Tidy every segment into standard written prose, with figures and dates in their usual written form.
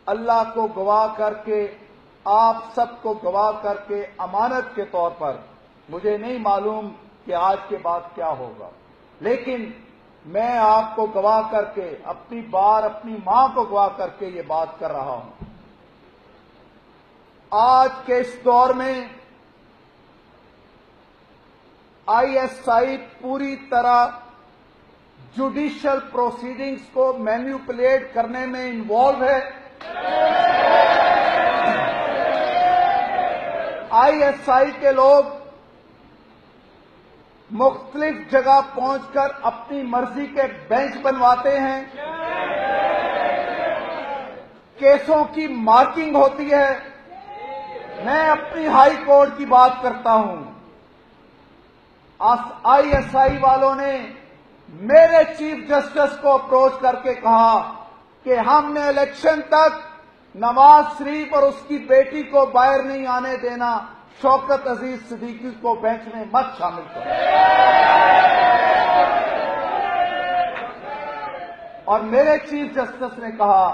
اللہ کو گواہ کر کے، آپ سب کو گواہ کر کے امانت کے طور پر، مجھے نہیں معلوم کہ آج کے بعد کیا ہوگا، لیکن میں آپ کو گواہ کر کے، اپنی ماں کو گواہ کر کے یہ بات کر رہا ہوں۔ آج کے اس دور میں آئی ایس آئی پوری طرح جوڈیشل پروسیڈنگز کو مینیپولیٹ کرنے میں انوالو ہے۔ آئی ایس آئی کے لوگ مختلف جگہ پہنچ کر اپنی مرضی کے بینچ بنواتے ہیں، کیسوں کی مارکنگ ہوتی ہے۔ میں اپنی ہائی کورٹ کی بات کرتا ہوں، آئی ایس آئی والوں نے میرے چیف جسٹس کو اپروچ کر کے کہا کہ ہم نے الیکشن تک نواز شریف اور اس کی بیٹی کو باہر نہیں آنے دینا، شوکت عزیز صدیقی کو بینچ میں مت شامل کرو۔ اور میرے چیف جسٹس نے کہا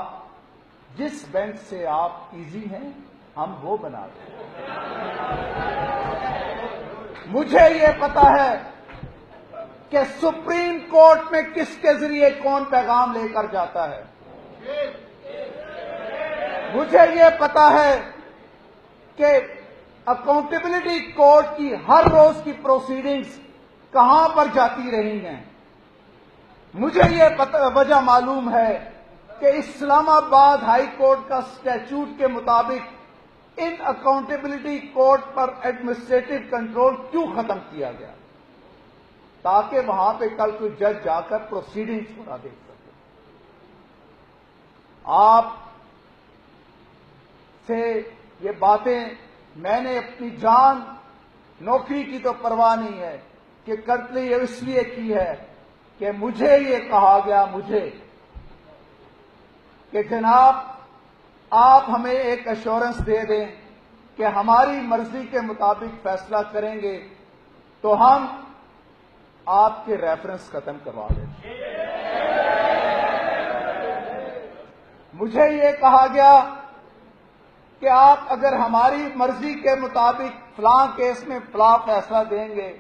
جس بینچ سے آپ ایزی ہیں ہم وہ بنا دیں۔ مجھے یہ پتا ہے کہ سپریم کورٹ میں کس کے ذریعے کون پیغام لے کر جاتا ہے۔ مجھے یہ پتا ہے کہ اکاؤنٹیبلٹی کورٹ کی ہر روز کی پروسیڈنگز کہاں پر جاتی رہی ہیں۔ مجھے یہ وجہ معلوم ہے کہ اسلام آباد ہائی کورٹ کا اسٹیچوٹ کے مطابق ان اکاؤنٹیبلٹی کورٹ پر ایڈمنسٹریٹو کنٹرول کیوں ختم کیا گیا، تاکہ وہاں پہ کل کوئی جج جا کر پروسیڈنگز کو نہ دیکھ سکے۔ آپ سے یہ باتیں میں نے اپنی جان نوکری کی تو پرواہ نہیں ہے کہ قتل یہ اس لیے کی ہے کہ مجھے یہ کہا گیا کہ جناب آپ ہمیں ایک ایشورنس دے دیں کہ ہماری مرضی کے مطابق فیصلہ کریں گے تو ہم آپ کے ریفرنس ختم کروا دیں۔ مجھے یہ کہا گیا کہ آپ اگر ہماری مرضی کے مطابق فلاں کیس میں فلاں فیصلہ دیں گے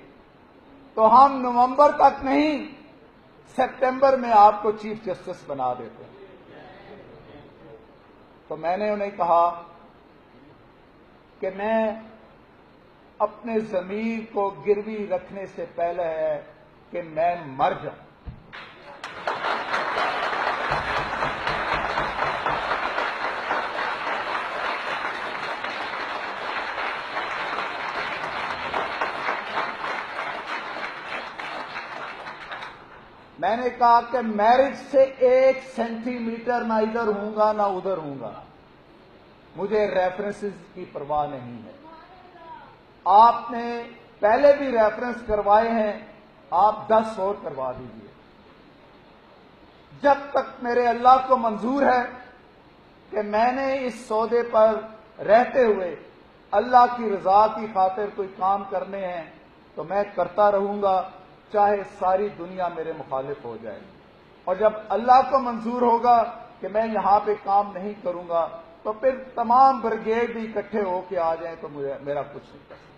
تو ہم نومبر تک نہیں سپٹمبر میں آپ کو چیف جسٹس بنا دیتے ہیں۔ تو میں نے انہیں کہا کہ میں اپنے ضمیر کو گروی رکھنے سے پہلے ہے کہ میں مر جاؤں۔ میں نے کہا کہ میرج سے 1 سینٹی میٹر نہ ادھر ہوں گا نہ ادھر ہوں گا، مجھے ریفرنسز کی پرواہ نہیں ہے۔ آپ نے پہلے بھی ریفرنس کروائے ہیں، آپ 10 اور کروا دیجئے۔ جب تک میرے اللہ کو منظور ہے کہ میں نے اس سودے پر رہتے ہوئے اللہ کی رضا کی خاطر کوئی کام کرنے ہیں تو میں کرتا رہوں گا، چاہے ساری دنیا میرے مخالف ہو جائے۔ اور جب اللہ کو منظور ہوگا کہ میں یہاں پہ کام نہیں کروں گا تو پھر تمام بریگیڈ بھی اکٹھے ہو کے آ جائیں تو میرا کچھ نہیں کر سکتا۔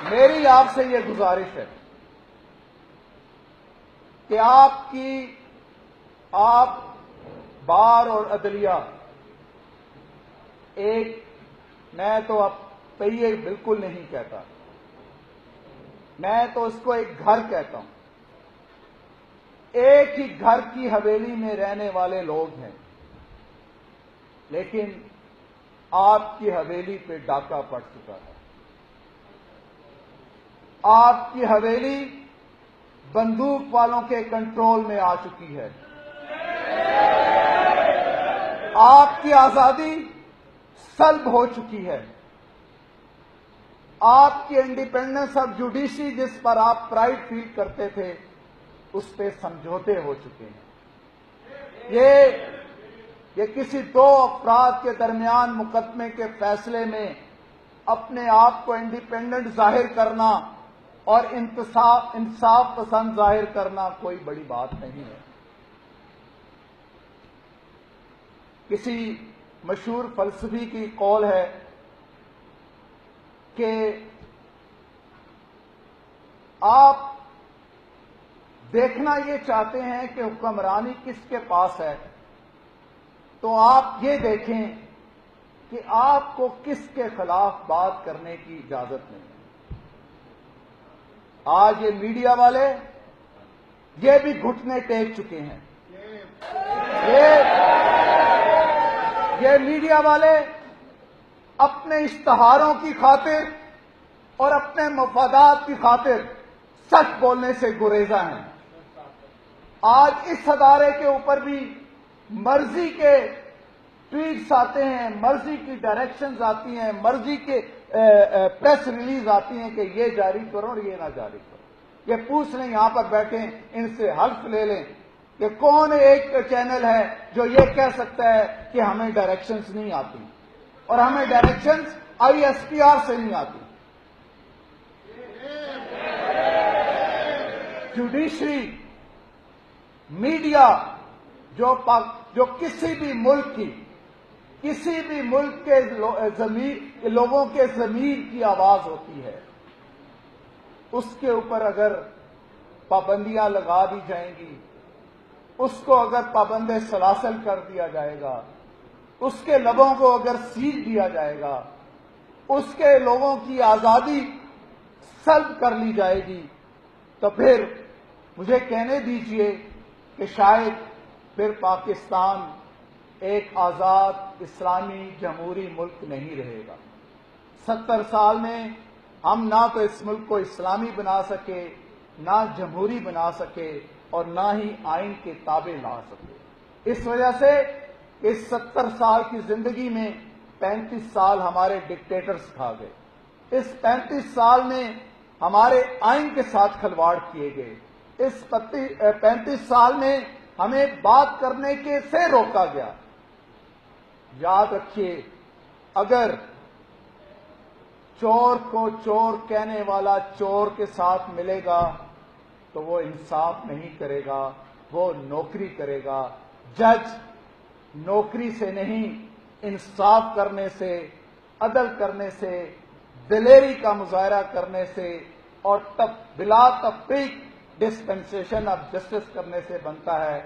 میری آپ سے یہ گزارش ہے کہ آپ بار اور عدلیہ میں تو اب پہیے بالکل نہیں کہتا، میں تو اس کو ایک گھر کہتا ہوں۔ ایک ہی گھر کی حویلی میں رہنے والے لوگ ہیں، لیکن آپ کی حویلی پہ ڈاکہ پڑ چکا ہے۔ آپ کی حویلی بندوق والوں کے کنٹرول میں آ چکی ہے۔ آپ کی آزادی سلب ہو چکی ہے۔ آپ کی انڈیپینڈنس آف جوڈیشری جس پر آپ پرائڈ فیل کرتے تھے اس پہ سمجھوتے ہو چکے ہیں۔ یہ کسی 2 افراد کے درمیان مقدمے کے فیصلے میں اپنے آپ کو انڈیپینڈنٹ ظاہر کرنا اور انصاف پسند ظاہر کرنا کوئی بڑی بات نہیں ہے۔ کسی مشہور فلسفی کی قول ہے کہ آپ دیکھنا یہ چاہتے ہیں کہ حکمرانی کس کے پاس ہے، تو آپ یہ دیکھیں کہ آپ کو کس کے خلاف بات کرنے کی اجازت نہیں ہے۔ آج یہ میڈیا والے یہ بھی گھٹنے ٹیک چکے ہیں۔ یہ میڈیا والے اپنے اشتہاروں کی خاطر اور اپنے مفادات کی خاطر سچ بولنے سے گریزاں ہیں۔ آج اس ادارے کے اوپر بھی مرضی کے ٹویٹس آتے ہیں، مرضی کی ڈائریکشنز آتی ہیں، مرضی کے پریس ریلیز آتی ہیں کہ یہ جاری کرو اور یہ نہ جاری کرو۔ یہ پوچھ لیں، یہاں پر بیٹھیں، ان سے حلف لے لیں کہ کون ایک چینل ہے جو یہ کہہ سکتا ہے کہ ہمیں ڈائریکشنز نہیں آتی اور ہمیں ڈائریکشنز ISPR سے نہیں آتی۔ جوڈیشری، میڈیا جو کسی بھی ملک کے لوگوں کے ضمیر کی آواز ہوتی ہے، اس کے اوپر اگر پابندیاں لگا دی جائیں گی، اس کو اگر پابند سلاسل کر دیا جائے گا، اس کے لبوں کو اگر سیل دیا جائے گا، اس کے لوگوں کی آزادی سلب کر لی جائے گی، تو پھر مجھے کہنے دیجئے کہ شاید پھر پاکستان ایک آزاد اسلامی جمہوری ملک نہیں رہے گا۔ 70 سال میں ہم نہ تو اس ملک کو اسلامی بنا سکے، نہ جمہوری بنا سکے، اور نہ ہی آئین کے تابع لا سکے۔ اس وجہ سے اس 70 سال کی زندگی میں 35 سال ہمارے ڈکٹیٹرز کھا گئے۔ اس 35 سال میں ہمارے آئین کے ساتھ کھلواڑ کیے گئے۔ اس 35 سال میں ہمیں بات کرنے کے سے روکا گیا۔ یاد رکھیے، اگر چور کو چور کہنے والا چور کے ساتھ ملے گا تو وہ انصاف نہیں کرے گا، وہ نوکری کرے گا۔ جج نوکری سے نہیں، انصاف کرنے سے، عدل کرنے سے، دلیری کا مظاہرہ کرنے سے اور بلا تفریق ڈسپنسیشن آف جسٹس کرنے سے بنتا ہے۔